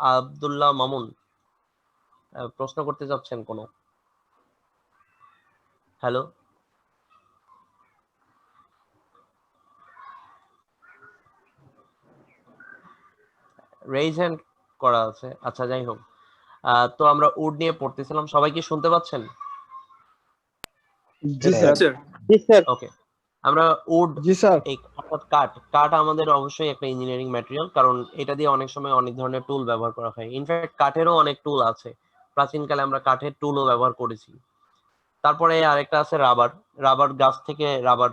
আব্দুল্লাহ মামুন প্রশ্ন করতে চাচ্ছেন কোনো? হ্যালো, রেইজ হ্যান্ড করা আছে। আচ্ছা, যাই হোক, তো আমরা উড নিয়ে পড়তেছিলাম, সবাই কি শুনতে পাচ্ছেন? জি Yes, স্যার। sir. জি স্যার। ওকে, আমরা উড, জি স্যার। এই অর্থাৎ কাঠ, কাঠ আমাদের অবশ্যই একটা ইঞ্জিনিয়ারিং ম্যাটেরিয়াল, কারণ এটা দিয়ে অনেক সময় অনেক ধরনের টুল ব্যবহার করা হয়। ইনফ্যাক্ট কাঠেরও অনেক টুল আছে, প্রাচীনকালে আমরা কাঠের টুলও ব্যবহার করেছি। তারপরে আরেকটা আছে রাবার। রাবার গাছ থেকে রাবার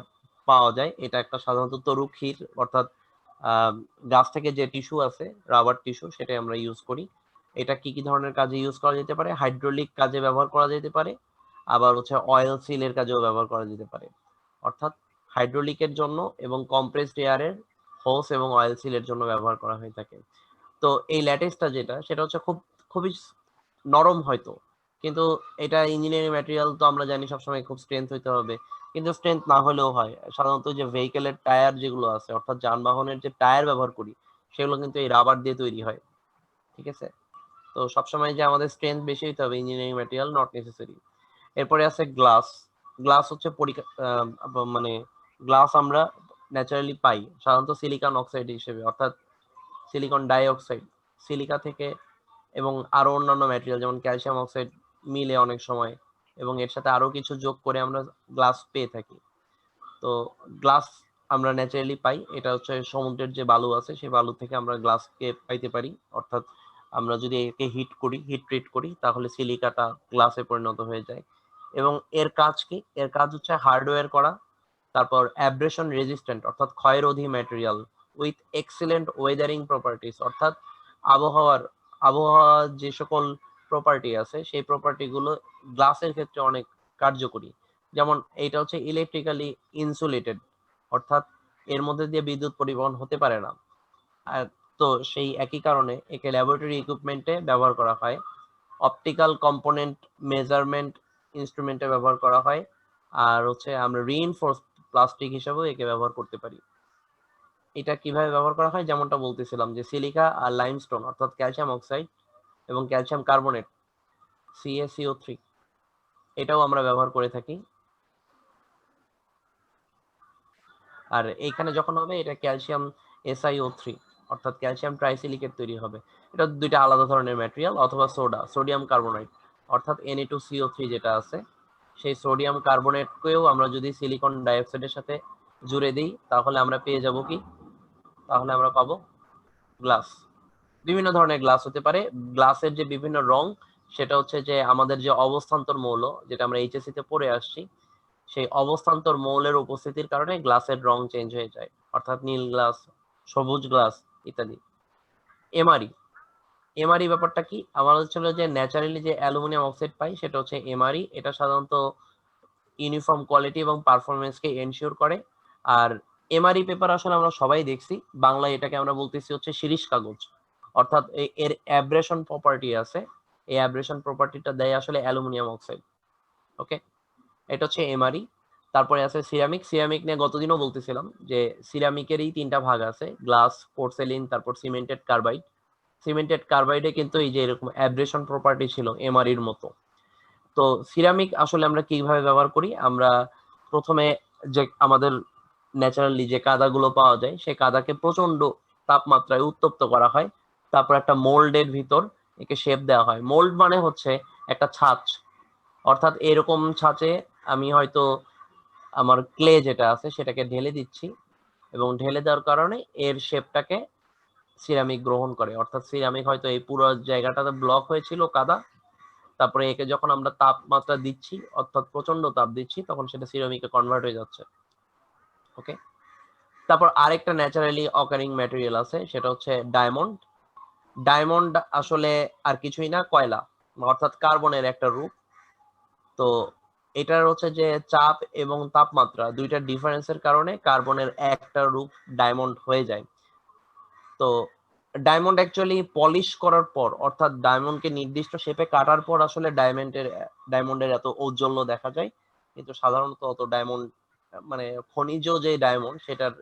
পাওয়া যায়, এটা একটা সাধারণত তরুক্ষীর, অর্থাৎ আহ, গাছ থেকে যে টিস্যু আছে, রাবার টিস্যু, সেটাই আমরা ইউজ করি। এটা কি কি ধরনের কাজে ইউজ করা যেতে পারে? হাইড্রোলিক কাজে ব্যবহার করা যেতে পারে, আবার হচ্ছে অয়েল সিলের কাজেও ব্যবহার করা যেতে পারে। অর্থাৎ হাইড্রোলিকের জন্য এবং কম্প্রেসড এয়ারের হোস এবং অয়েল সিলের জন্য ব্যবহার করা হয়ে থাকে। তো এই ল্যাটিসটা যেটা, সেটা হচ্ছে খুবই নরম হয়তো, কিন্তু এটা ইঞ্জিনিয়ারিং ম্যাটেরিয়াল, তো আমরা জানি সবসময় খুব স্ট্রেংথ হইতে হবে, কিন্তু স্ট্রেংথ না হলেও হয়। সাধারণত যে ভেহিকেলের টায়ার যেগুলো আছে, অর্থাৎ যানবাহনের যে টায়ার ব্যবহার করি, সেগুলো কিন্তু এই রাবার দিয়ে তৈরি হয়। ঠিক আছে, তো সবসময় যে আমাদের স্ট্রেংথ বেশি হইতে হবে ইঞ্জিনিয়ারিং ম্যাটেরিয়াল, নট নেসেসারি। এরপরে আছে গ্লাস। গ্লাস হচ্ছে মানে গ্লাস আমরা ন্যাচারালি পাই সাধারণত সিলিকন অক্সাইড হিসেবে, অর্থাৎ সিলিকন ডাই অক্সাইড, সিলিকা থেকে, এবং আরো অন্যান্য ম্যাটেরিয়াল যেমন ক্যালসিয়াম অক্সাইড মিলে অনেক সময়, এবং এর সাথে আরো কিছু যোগ করে আমরা গ্লাস পেয়ে থাকি। তো গ্লাস আমরা ন্যাচারালি পাই, এটা হচ্ছে সমুদ্রের যে বালু আছে সেই বালু থেকে আমরা গ্লাসকে পাইতে পারি। অর্থাৎ আমরা যদি একে হিট ট্রিট করি, তাহলে সিলিকাটা গ্লাসে পরিণত হয়ে যায়। এবং এর কাজ কি? এর কাজ হচ্ছে হার্ডওয়্যার করা, তারপর অ্যাব্রেশন রেজিস্ট্যান্ট, অর্থাৎ ক্ষয়রোধী material, with excellent weathering properties, অর্থাৎ আবহাওয়ার আবহাওয়ার যে সকল প্রপার্টি আছে সেই প্রপার্টি গুলো গ্লাসের ক্ষেত্রে অনেক কার্যকরী। যেমন এইটা হচ্ছে ইলেকট্রিক্যালি ইনসুলেটেড, অর্থাৎ এর মধ্যে দিয়ে বিদ্যুৎ পরিবহন হতে পারে না। আর তো সেই একই কারণে একে ল্যাবরেটরি ইকুইপমেন্টে ব্যবহার করা হয়, অপটিক্যাল কম্পোনেন্ট মেজারমেন্ট ইনস্ট্রুমেন্টে ব্যবহার করা হয়, আর হচ্ছে আমরা রিইনফোর্স প্লাস্টিক হিসেবেও একে ব্যবহার করতে পারি। এটা কিভাবে ব্যবহার করা হয়, যেমনটা বলতেছিলাম যে সিলিকা আর লাইমস্টোন, অর্থাৎ ক্যালসিয়াম অক্সাইড এবং ক্যালসিয়াম কার্বনেট, CaCO3, এটাও আমরা ব্যবহার করে থাকি। আর এইখানে যখন হবে এটা ক্যালসিয়াম SiO3, অর্থাৎ ক্যালসিয়াম ট্রাইসিলিকেট তৈরি হবে। এটা দুইটা আলাদা ধরনের ম্যাটেরিয়াল, অথবা সোডিয়াম কার্বনেট, অর্থাৎ Na2CO3 যেটা আছে, সেই সোডিয়াম কার্বনেটকেও আমরা যদি সিলিকন ডাইঅক্সাইডের সাথে জুড়ে দিই, তাহলে আমরা পেয়ে যাব কি? তাহলে আমরা পাবো গ্লাস। বিভিন্ন ধরনের গ্লাস হতে পারে। গ্লাসের যে বিভিন্ন রং, সেটা হচ্ছে যে আমাদের যে অবস্থান্তর মৌল, যেটা আমরা এইচএসসি তে পড়ে আসছি, সেই অবস্থান্তর মৌলের উপস্থিতির কারণে গ্লাসের রং চেঞ্জ হয়ে যায়, অর্থাৎ নীল গ্লাস, সবুজ গ্লাস ইত্যাদি। এমআরই, এমআরই ব্যাপারটা কি? আমার হচ্ছে যে ন্যাচারালি যে অ্যালুমিনিয়াম অক্সাইড পাই সেটা হচ্ছে এমআরই। এটা সাধারণত ইউনিফর্ম কোয়ালিটি এবং পারফরমেন্সকে এনশিওর করে। আর এমআরই পেপার আসলে আমরা সবাই দেখছি, বাংলায় এটাকে আমরা বলতেছি হচ্ছে শিরীষ কাগজ, অর্থাৎ এর অ্যাব্রেশন প্রপার্টি আছে, এই অ্যাব্রেশন প্রপার্টিটা দেয় আসলে অ্যালুমিনিয়াম অক্সাইড। ওকে, এটা হচ্ছে এমআরই। তারপরে আছে সিরামিক। সিরামিক নিয়ে গতদিনও বলতেছিলাম যে সিরামিকেরই তিনটা ভাগ আছে, গ্লাস, পোর্সেলিন, তারপর সিমেন্টেড কার্বাইড। সিমেন্টেড কার্বাইডে কিন্তু এই যে এরকম অ্যাব্রেশন প্রপার্টি ছিল এমআরইর মতো। তো সিরামিক আসলে আমরা কিভাবে ব্যবহার করি? আমরা প্রথমে যে আমাদের ন্যাচারালি যে কাদাগুলো পাওয়া যায়, সেই কাদাকে প্রচন্ড তাপমাত্রায় উত্তপ্ত করা হয়, তারপর একটা মোল্ডের ভিতর একে শেপ দেওয়া হয়। মোল্ড মানে হচ্ছে একটা ছাঁচ, অর্থাৎ এরকম ছাঁচে আমি হয়তো আমার ক্লে যেটা আছে সেটাকে ঢেলে দিচ্ছি, এবং ঢেলে দেওয়ার কারণে এর শেপটাকে সিরামিক গ্রহণ করে। অর্থাৎ সিরামিক হয়তো এই পুরো জায়গাটাতে ব্লক হয়েছিল কাদা, তারপরে একে যখন আমরা তাপমাত্রা দিচ্ছি, অর্থাৎ প্রচন্ড তাপ দিচ্ছি, তখন সেটা সিরামিকে কনভার্ট হয়ে যাচ্ছে। ওকে, তারপর আরেকটা ন্যাচারালি অকারিং ম্যাটেরিয়াল আছে, সেটা হচ্ছে ডায়মন্ড। ডায়মন্ড আসলে আর কিছুই না, কয়লা, অর্থাৎ কার্বনের একটা রূপ। তো এটার হচ্ছে যে চাপ এবং তাপমাত্রা দুইটা ডিফারেন্সের কারণে কার্বনের একটা রূপ ডায়মন্ড হয়ে যায়। তো ডায়মন্ড অ্যাকচুয়ালি পলিশ করার পর, অর্থাৎ ডায়মন্ডকে নির্দিষ্ট শেপে কাটার পর আসলে ডায়মন্ডের এত ঔজ্জ্বল্য দেখা যায়, কিন্তু সাধারণত অত ডায়মন্ড, মানে খনিজ যে ডায়মন্ড, সেটার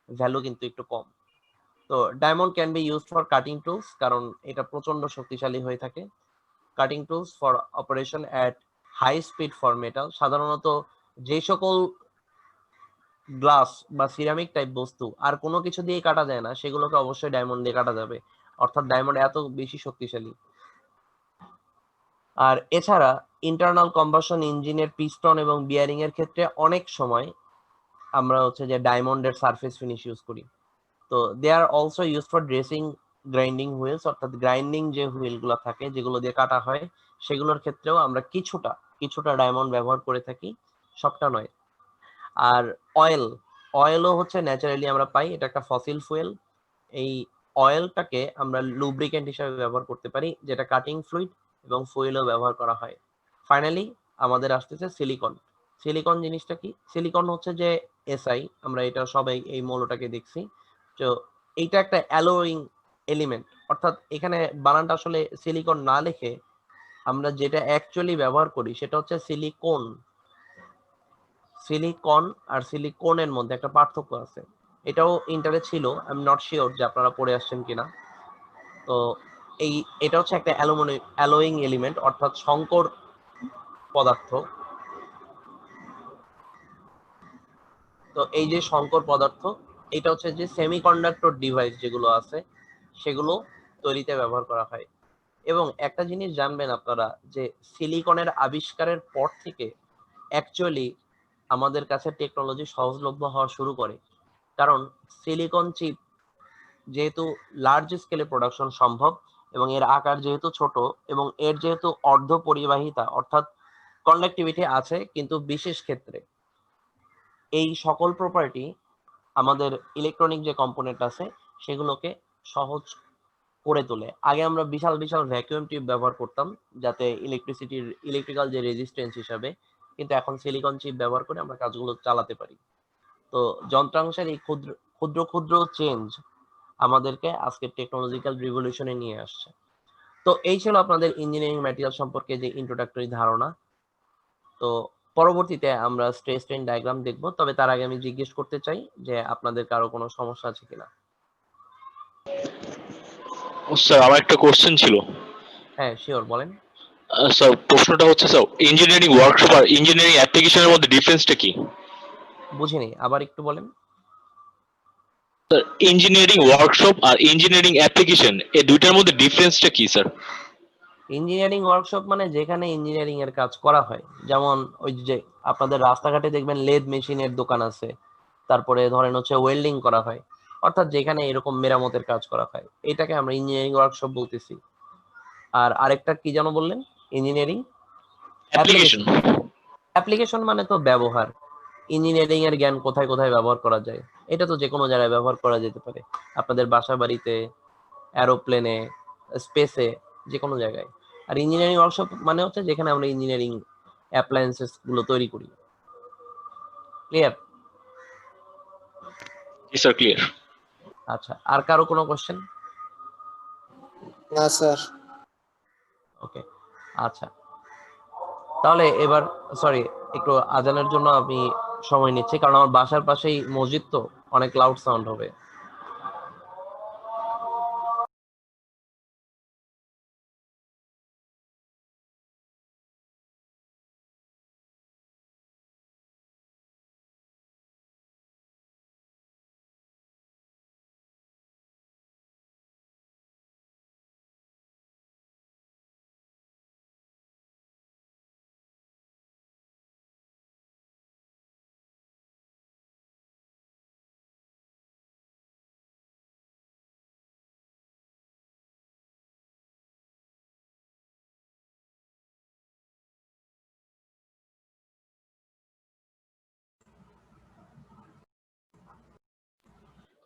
ভ্যালু কিন্তু একটু কম। তো diamond can be used for cutting tools, কারণ এটা প্রচন্ড শক্তিশালী হয়ে থাকে। Cutting tools for operation at high speed for metal, সাধারণত যে সকল গ্লাস বা সিরামিক টাইপ বস্তু আর কোনো কিছু দিয়ে কাটা যায় না, সেগুলোকে অবশ্যই ডায়মন্ড দিয়ে কাটা যাবে, অর্থাৎ ডায়মন্ড এত বেশি শক্তিশালী। আর এছাড়া ইন্টারনাল কম্বাসন ইঞ্জিনের পিস্টন এবং বিয়ারিং এর ক্ষেত্রে অনেক সময় আমরা হচ্ছে যে ডায়মন্ডের সারফেস ফিনিশ ইউজ করি। তো they are also use for dressing grinding wheels, অর্থাৎ গ্রাইন্ডিং যে হুইল গুলো থাকে যেগুলো দিয়ে কাটা হয়, সেগুলোর ক্ষেত্রেও আমরা কিছুটা কিছুটা ডায়মন্ড ব্যবহার করে থাকি, সবটা নয়। আর অয়েল, অয়েলও হচ্ছে ন্যাচারালি আমরা পাই, এটা একটা ফসিল ফুয়েল। এই অয়েলটাকে আমরা লুব্রিকেন্ট হিসেবে ব্যবহার করতে পারি, যেটা কাটিং ফ্লুইড এবং ফুয়েলও ব্যবহার করা হয়। ফাইনালি আমাদের আসতেছে সিলিকন। সিলিকন জিনিসটা কি? সিলিকন হচ্ছে যে এসআই, আমরা এটা সবাই এই মৌলটাকে দেখছি। তো এইটা একটা অ্যালোয়িং এলিমেন্ট, অর্থাৎ এখানে বানানটা আসলে সিলিকন না লিখে আমরা যেটা অ্যাকচুয়ালি ব্যবহার করি সেটা হচ্ছে সিলিকন। সিলিকন আর সিলিকনের মধ্যে একটা পার্থক্য আছে, এটাও ইন্টারে ছিল, আই এম নট শিওর যে আপনারা পড়ে আসছেন কিনা। তো এটা হচ্ছে একটা অ্যালোয়িং এলিমেন্ট, অর্থাৎ সংকর পদার্থ। তো এই যে সংকর পদার্থ, এটা হচ্ছে যে সেমিকন্ডাক্টর ডিভাইস যেগুলো আছে সেগুলো তৈরিতে ব্যবহার করা হয়। এবং একটা জিনিস জানবেন আপনারা, যে সিলিকনের আবিষ্কারের পর থেকে অ্যাকচুয়ালি আমাদের কাছে টেকনোলজি সহজলভ্য হওয়া শুরু করে। কারণ সিলিকন চিপ যেহেতু লার্জ স্কেলে প্রোডাকশন সম্ভব, এবং এর আকার যেহেতু ছোট, এবং এর যেহেতু অর্ধ পরিবাহিতা অর্থাৎ কন্ডাক্টিভিটি আছে কিন্তু বিশেষ ক্ষেত্রে, এই সকল প্রপার্টি আমাদের ইলেকট্রনিক যে কম্পোনেন্ট আছে সেগুলোকে সহজ করে তোলে। আগে আমরা বিশাল বিশাল ভ্যাকুয়াম টিউব ব্যবহার করতাম যাতে ইলেকট্রিক্যাল যে রেজিস্ট্যান্স হিসাবে, কিন্তু এখন সিলিকন চিপ ব্যবহার করে আমরা কাজগুলো চালাতে পারি। তো যন্ত্রাংশের এই ক্ষুদ্র ক্ষুদ্র ক্ষুদ্র চেঞ্জ আমাদেরকে আজকে টেকনোলজিক্যাল রিভলিউশনে নিয়ে আসছে। তো এই ছিল আপনাদের ইঞ্জিনিয়ারিং ম্যাটেরিয়াল সম্পর্কে যে ইন্ট্রোডাক্টরি ধারণা। তো পরবর্তীতে আমরা স্ট্রেস স্ট্রেইন ডায়াগ্রাম দেখব, তবে তার আগে আমি জিজ্ঞেস করতে চাই যে আপনাদের কারো কোনো সমস্যা আছে কিনা। স্যার আমার একটা কোশ্চেন ছিল। হ্যাঁ শিওর, বলেন। স্যার প্রশ্নটা হচ্ছে স্যার ইঞ্জিনিয়ারিং ওয়ার্কশপ আর ইঞ্জিনিয়ারিং অ্যাপ্লিকেশনের মধ্যে ডিফারেন্সটা কি? বুঝিনি, আবার একটু বলেন। স্যার ইঞ্জিনিয়ারিং ওয়ার্কশপ আর ইঞ্জিনিয়ারিং অ্যাপ্লিকেশন এই দুইটার মধ্যে ডিফারেন্সটা কি স্যার? ইঞ্জিনিয়ারিং ওয়ার্কশপ মানে যেখানে ইঞ্জিনিয়ারিং এর কাজ করা হয়, যেমন ওই যে আপনাদের রাস্তাঘাটে দেখবেন লেদ মেশিনের দোকান আছে, তারপরে ধরেন হচ্ছে ওয়েল্ডিং করা হয়, অর্থাৎ যেখানে এরকম মেরামতের কাজ করা হয়, এটাকে আমরা ইঞ্জিনিয়ারিং ওয়ার্কশপ বলতেছি। আর আরেকটা কি যেন বললেন? Engineering application. অ্যাপ্লিকেশন। অ্যাপ্লিকেশন মানে তো ব্যবহার, ইঞ্জিনিয়ারিং এর জ্ঞান কোথায় কোথায় ব্যবহার করা যায়, এটা তো যে কোনো জায়গায় ব্যবহার করা যেতে পারে, আপনাদের বাসা বাড়িতে, অ্যারোপ্লেনে, স্পেসে, যে কোনো জায়গায়। আর ইঞ্জিনিয়ারিং ওয়ার্কশপ মানে হচ্ছে যেখানে আমরা ইঞ্জিনিয়ারিং অ্যাপ্লায়েন্সেস গুলো তৈরি করি। ক্লিয়ার? জি স্যার ক্লিয়ার। আচ্ছা, আর কারো কোনো কোশ্চেন? না স্যার। ওকে, আচ্ছা, তাহলে এবার সরি, একটু আজানের জন্য আমি সময় নিচ্ছি, কারণ আমার বাসার পাশেই মসজিদ, তো অনেক লাউড সাউন্ড হবে।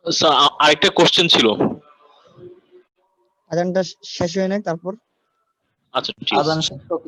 স্যার আরেকটা কোশ্চেন ছিল। আজানটা শেষ হয় নাই তারপর? আচ্ছা ঠিক আছে। আজান শেষ হোক।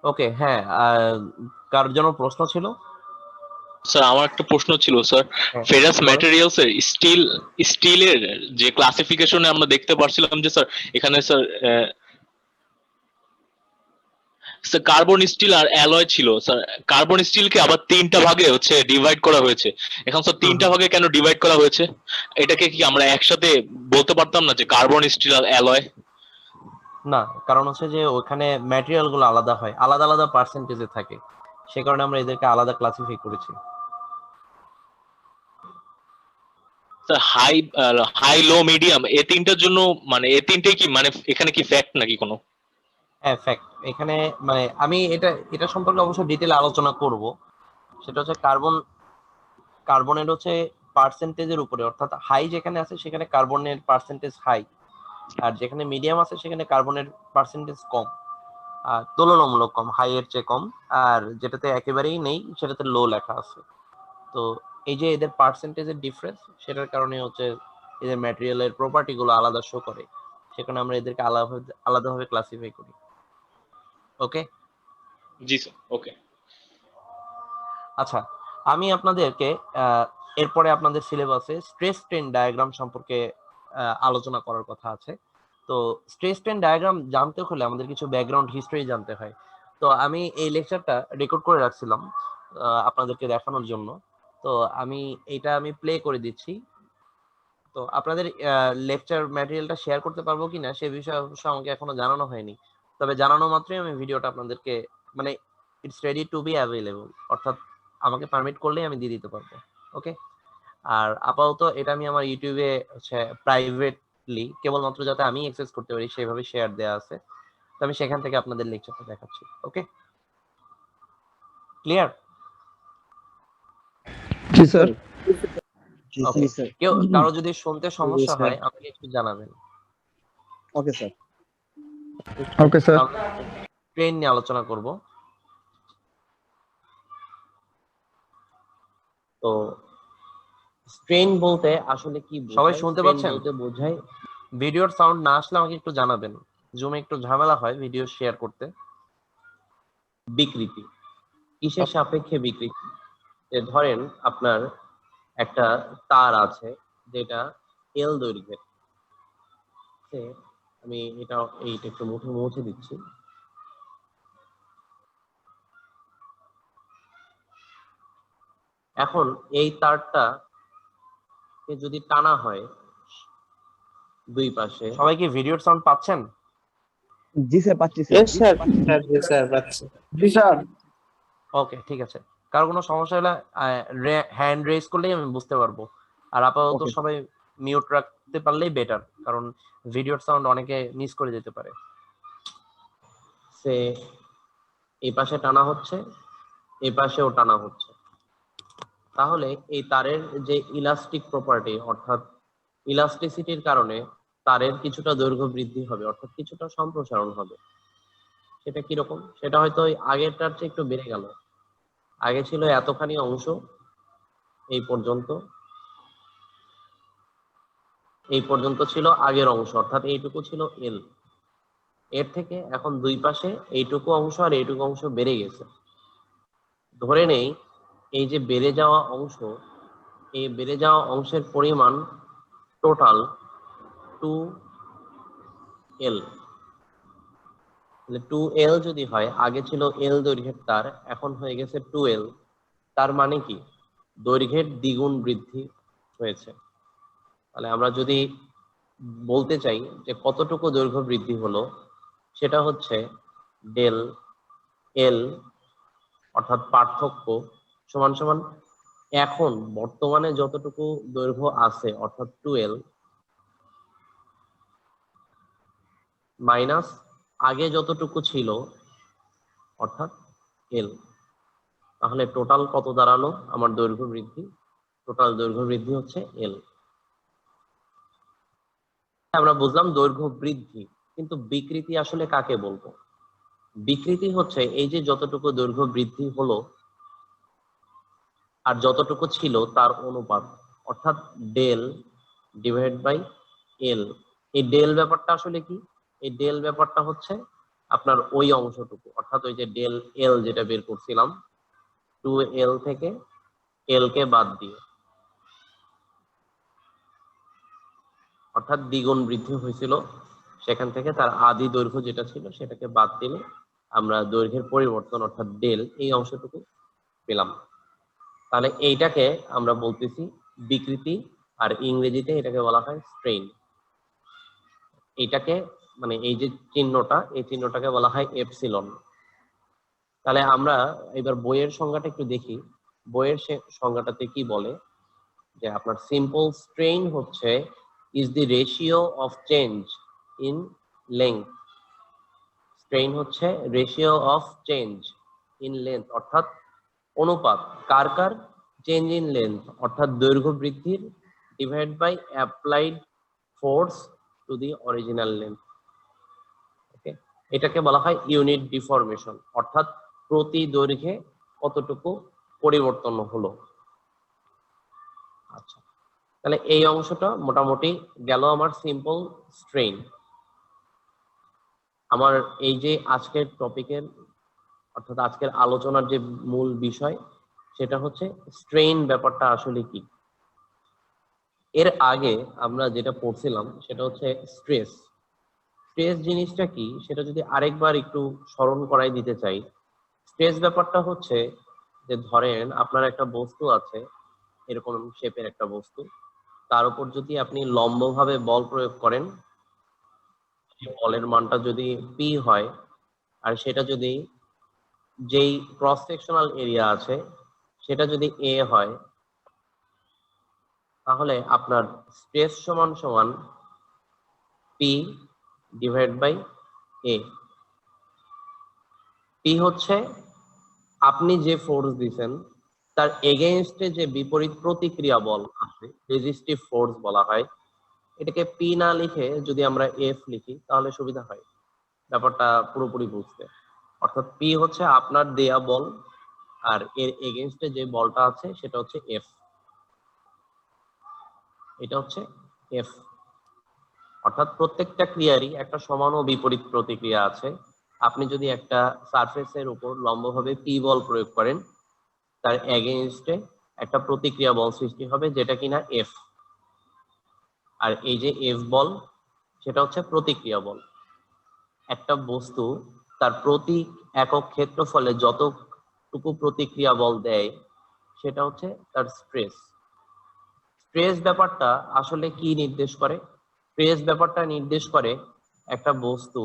ওকে, হ্যাঁ, কার জন্য প্রশ্ন ছিল? স্যার আমার একটা প্রশ্ন ছিল স্যার, হ্যাঁ, ফেরাস বলেন। ম্যাটেরিয়ালস এর স্টিলের যে ক্লাসিফিকেশনে আমরা দেখতে পারছিলাম যে স্যার এখানে স্যার স্যার কার্বন স্টিল আর অ্যালয় ছিল স্যার। কার্বন স্টিলকে আবার তিনটা ভাগে হচ্ছে ডিভাইড করা হয়েছে। এখন স্যার হুম তিনটা হুম। ভাগে কেন ডিভাইড করা হয়েছে? এটাকে কি আমরা একসাথে বলতে পারতাম না যে কার্বন স্টিল আর অ্যালয়? না, কারণ হচ্ছে যে ওখানে ম্যাটেরিয়াল গুলো আলাদা হয়, আলাদা আলাদা পার্সেন্টেজে থাকে, সে কারণে আমরা এদেরকে আলাদা ক্লাসিফাই করেছি। Sir high high low medium এই তিনটার জন্য মানে এই তিনটেই কি মানে এখানে কি ফ্যাক্ট নাকি কোনো? হ্যাঁ, ফ্যাক্ট। এখানে মানে আমি এটা সম্পর্কে অবশ্য ডিটেল আলোচনা করব। সেটা হচ্ছে কার্বনের হচ্ছে পার্সেন্টেজের উপরে, অর্থাৎ হাই যেখানে আছে সেখানে কার্বনের পার্সেন্টেজ হাই, আর যেখানে মিডিয়াম আছে সেখানে কার্বনের পার্সেন্টেজ কম, আর তুলনামূলক কম, হাই এর চেয়ে কম। আর যেটাতে একেবারেই নেই সেটাতে লো লেখা আছে। তো এই যে এদের পার্সেন্টেজের ডিফারেন্স, সেটার কারণে হচ্ছে এদের ম্যাটেরিয়ালের প্রপার্টি গুলো আলাদা শো করে, সেখানে আমরা এদেরকে আলাদাভাবে ক্লাসিফাই করি। ওকে। জি স্যার, ওকে। আচ্ছা, আমি আপনাদেরকে এরপরে আপনাদের সিলেবাসে স্ট্রেস স্ট্রেন ডায়াগ্রাম সম্পর্কে আলোচনা করার কথা আছে। তো স্ট্রেস স্ট্রেন ডায়াগ্রাম জানতে হলে আমাদের কিছু ব্যাকগ্রাউন্ড হিস্ট্রি জানতে হয়। তো আমি এই লেকচারটা রেকর্ড করে রাখছিলাম আপনাদেরকে দেখানোর জন্য। তো আমি প্লে করে দিচ্ছি। তো আপনাদের লেকচার ম্যাটেরিয়ালটা শেয়ার করতে পারবো কিনা সে বিষয়ে অবশ্য আমাকে এখনো জানানো হয়নি। তবে জানানো মাত্রই আমি ভিডিওটা আপনাদেরকে, মানে it's ready to be available, অর্থাৎ আমাকে পারমিট করলেই আমি দিয়ে দিতে পারবো। ওকে। আর আপাতত এটা আমি আমার ইউটিউবে হচ্ছে প্রাইভেটলি কেবলমাত্র যাতে আমি অ্যাক্সেস করতে পারি সেভাবে শেয়ার দেওয়া আছে। তো আমি সেখান থেকে আপনাদের লেকচারটা দেখাচ্ছি। ওকে, ক্লিয়ার? জি স্যার। ওকে। কারো যদি শুনতে সমস্যা হয় আমাকে একটু জানাবেন। Okay sir. Okay sir. Train নিয়ে আলোচনা করব। তো স্ট্রেন বলতে আসলে কি বোঝায়? সবাই শুনতে পাচ্ছেন? বলতে বোঝায়, ভিডিওর সাউন্ড না আসলে আমাকে একটু জানাবেন। জুমে একটু ঝামেলা হয় ভিডিও শেয়ার করতে। বিকৃতি, কিসের সাপেক্ষে বিকৃতি? যে ধরেন আপনার একটা তার আছে যেটা এল দৈর্ঘ্যের। আমি এইটা একটু মুছে দিচ্ছি। এখন এই তারটা যদি টানা হয় দুই পাশে, সবাই কি ভিডিওর সাউন্ড পাচ্ছেন? জি স্যার, পাচ্ছি sir. Yes, sir. Yes, sir. জি স্যার। ওকে, ঠিক আছে। কারো কোনো সমস্যা হলে হ্যান্ড রেজ করলেই আমি বুঝতে পারবো। আর আপাতত ওকে। সবাই মিউট রাখতে পারলেই বেটার, কারণ ভিডিওর সাউন্ড অনেকে মিস করে যেতে পারে। সে এই পাশে টানা হচ্ছে, এই পাশেও টানা হচ্ছে। তাহলে এই তারের যে ইলাস্টিক প্রপার্টি, অর্থাৎ ইলাস্টিসিটির কারণে তারের কিছুটা দৈর্ঘ্য বৃদ্ধি হবে, অর্থাৎ কিছুটা সম্প্রসারণ হবে। সেটা কিরকম? সেটা হয়তো ওই আগেরটার চেয়ে একটু বেড়ে গেল। আগে ছিল এতখানি অংশ, এই পর্যন্ত ছিল আগের অংশ, অর্থাৎ এইটুকু ছিল এল। এর থেকে এখন দুই পাশে এইটুকু অংশ আর এইটুকু অংশ বেড়ে গেছে। ধরে নেই এই যে বেড়ে যাওয়া অংশ, এই বেড়ে যাওয়া অংশের পরিমাণ টোটাল 2L। 2L যদি হয়, আগে ছিল L দৈর্ঘ্যের তার, এখন হয়ে গেছে 2L। তার মানে কি? দৈর্ঘ্যের দ্বিগুণ বৃদ্ধি হয়েছে। তাহলে আমরা যদি বলতে চাই যে কতটুকু দৈর্ঘ্য বৃদ্ধি হলো, সেটা হচ্ছে ডেল এল, অর্থাৎ পার্থক্য সমান সমান এখন বর্তমানে যতটুকু দৈর্ঘ্য আছে অর্থাৎ 2L মাইনাস আগে যতটুকু ছিল অর্থাৎ এল। তাহলে টোটাল কত দাঁড়ালো আমার দৈর্ঘ্য বৃদ্ধি? টোটাল দৈর্ঘ্য বৃদ্ধি হচ্ছে এল। আমরা বুঝলাম দৈর্ঘ্য বৃদ্ধি, কিন্তু বিকৃতি আসলে কাকে বলবো? বিকৃতি হচ্ছে এই যে যতটুকু দৈর্ঘ্য বৃদ্ধি হলো আর যতটুকু ছিল তার অনুপাত, অর্থাৎ ডেল ডিভাইড বাই এল। এই ডেল ব্যাপারটা আসলে কি? এই ডেল ব্যাপারটা হচ্ছে আপনার ওই অংশটুকু, অর্থাৎ ওই যে ডেল এল যেটা বের করছিলাম 2L থেকে L কে বাদ দিয়ে, অর্থাৎ দ্বিগুণ বৃদ্ধি হয়েছিল, সেখান থেকে তার আদি দৈর্ঘ্য যেটা ছিল সেটাকে বাদ দিলে আমরা দৈর্ঘ্যের পরিবর্তন অর্থাৎ ডেল এই অংশটুকু পেলাম। তাহলে এইটাকে আমরা বলতেছি বিকৃতি, আর ইংরেজিতে এটাকে বলা হয় স্ট্রেইন। এইটাকে মানে এই যে চিহ্নটা, এই চিহ্নটাকে বলা হয় এপসিলন। তাহলে আমরা এবার বইয়ের সংজ্ঞাটা একটু দেখি। বইয়ের সংজ্ঞাটাতে কি বলে যে আপনার সিম্পল স্ট্রেইন হচ্ছে is the ratio of change in length. Strain হচ্ছে ratio of change in length, অর্থাৎ অনুপাত কার কার চেঞ্জ ইন লেন্থ অর্থাৎ দৈর্ঘ্য বৃদ্ধির divide by applied force to the original length. Okay, এটাকে বলা হয় ইউনিট ডিফরমেশন, অর্থাৎ প্রতি দৈর্ঘ্যে কতটুকু পরিবর্তন হলো। আচ্ছা, তাহলে এই অংশটা মোটামুটি গেল আমার সিম্পল স্ট্রেইন। আমার এই যে আজকের টপিকের অর্থাৎ আজকের আলোচনার যে মূল বিষয় সেটা হচ্ছে স্ট্রেইন ব্যাপারটা আসলে কি। এর আগে আমরা যেটা পড়ছিলাম সেটা হচ্ছে স্ট্রেস। স্ট্রেস জিনিসটা কি সেটা যদি আরেকবার একটু স্মরণ করাই দিতে চাই। স্ট্রেস ব্যাপারটা হচ্ছে যে ধরেন আপনার একটা বস্তু আছে, এরকম শেপের একটা বস্তু, তার উপর যদি আপনি লম্বভাবে বল প্রয়োগ করেন, সেই বলের মানটা যদি পি হয়, আর সেটা যদি যেই ক্রস সেকশনাল এরিয়া আছে সেটা যদি এ হয়, তাহলে আপনার স্ট্রেস সমান সমান p divide by a. P হচ্ছে আপনি যে ফোর্স দিচ্ছেন তার এগেইনস্টে যে বিপরীত প্রতিক্রিয়া বল আছে, রেজিস্টিভ ফোর্স বলা হয়। এটাকে পি না লিখে যদি আমরা এফ লিখি তাহলে সুবিধা হয় ব্যাপারটা পুরোপুরি বুঝতে। অর্থাৎ পি হচ্ছে আপনার দেয়া বল, আর এর এগেইনস্টে যে বলটা আছে সেটা হচ্ছে এফ। এটা হচ্ছে এফ, অর্থাৎ প্রত্যেকটা ক্রিয়ারই একটা সমান ও বিপরীত প্রতিক্রিয়া আছে। আপনি যদি একটা সারফেসের উপর লম্বভাবে পি বল প্রয়োগ করেন, তার এগেইনস্টে একটা প্রতিক্রিয়া বল সৃষ্টি হবে যেটা কিনা এফ। আর এই যে এফ বল সেটা হচ্ছে প্রতিক্রিয়া বল। একটা বস্তু তার প্রতি একক ক্ষেত্রফলে যতটুকু প্রতিক্রিয়া বল দেয় সেটা হচ্ছে তার স্ট্রেস। স্ট্রেস ব্যাপারটা আসলে কি নির্দেশ করে? স্ট্রেস ব্যাপারটা নির্দেশ করে একটা বস্তু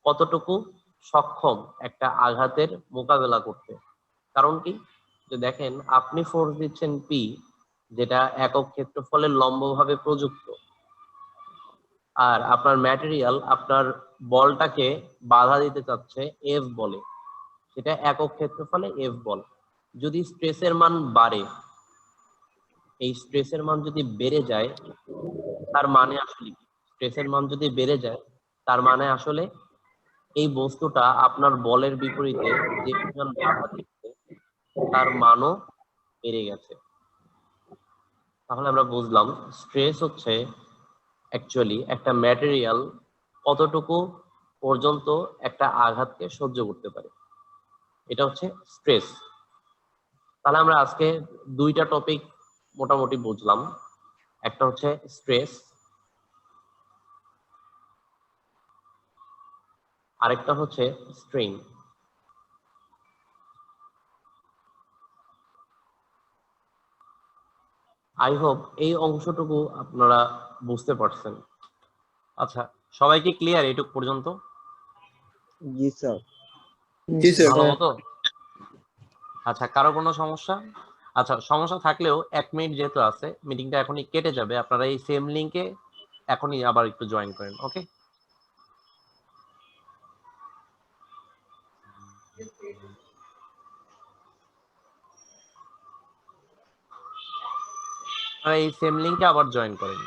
কতটুকু সক্ষম একটা আঘাতের মোকাবেলা করতে। কারণ কি, যে দেখেন আপনি ফোর্স দিচ্ছেন পি, যেটা একক ক্ষেত্রফলের লম্বভাবে প্রযুক্ত, আর আপনার ম্যাটেরিয়াল আপনার বলটাকে বাধা দিতে চাচ্ছে এফ বলে, সেটা একক ক্ষেত্রফলে এফ বল। যদি স্ট্রেসের মান বাড়ে, এই স্ট্রেসের মান যদি বেড়ে যায় তার মানে আসলে কি? স্ট্রেসের মান যদি বেড়ে যায় তার মানে আসলে এই বস্তুটা আপনার বলের বিপরীতে যে পরিমাণ বাধা দিচ্ছে তার মানও বেড়ে গেছে। তাহলে আমরা বুঝলাম স্ট্রেস হচ্ছে অ্যাকচুয়ালি একটা ম্যাটেরিয়াল কতটুকু পর্যন্ত একটা আঘাতকে সহ্য করতে পারে, এটা হচ্ছে স্ট্রেস। তাহলে আমরা আজকে দুইটা টপিক মোটামুটি বুঝলাম, একটা হচ্ছে স্ট্রেস, আরেকটা হচ্ছে স্ট্রেইন। আই হোপ এই অংশটুকু আপনারা বুঝতে পারছেন। আচ্ছা, সবাই কি ক্লিয়ার এটুক পর্যন্ত? জি স্যার। জি স্যার। ভালো মতো? আচ্ছা, কারো কোনো সমস্যা? আচ্ছা, সমস্যা থাকলেও 1 মিনিট যেহেতু আছে, মিটিংটা এখনই কেটে যাবে। আপনারা এই সেম লিংকে এখনই আবার একটু জয়েন করেন, ওকে? এই সেম লিংকে আবার জয়েন করেন।